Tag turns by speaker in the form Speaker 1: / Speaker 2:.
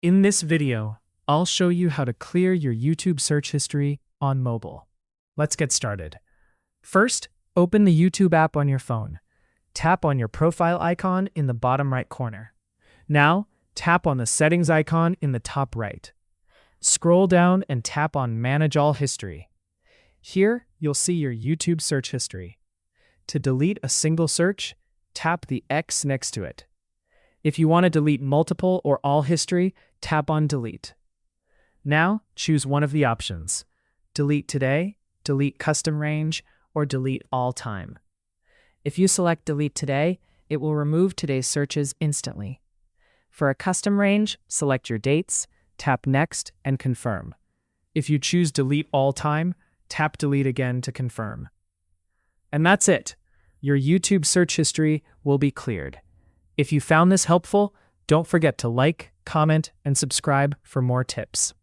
Speaker 1: In this video, I'll show you how to clear your YouTube search history on mobile. Let's get started. First, open the YouTube app on your phone. Tap on your profile icon in the bottom right corner. Now, tap on the settings icon in the top right. Scroll down and tap on Manage All History. Here, you'll see your YouTube search history. To delete a single search, tap the X next to it. If you want to delete multiple or all history, tap on Delete. Now, choose one of the options: Delete Today, Delete Custom Range, or Delete All Time.
Speaker 2: If you select Delete Today, it will remove today's searches instantly. For a custom range, select your dates,
Speaker 1: Tap Next and confirm. If you choose Delete All Time, tap Delete again to confirm. And that's it. Your YouTube search history will be cleared. If you found this helpful, don't forget to like, comment, and subscribe for more tips.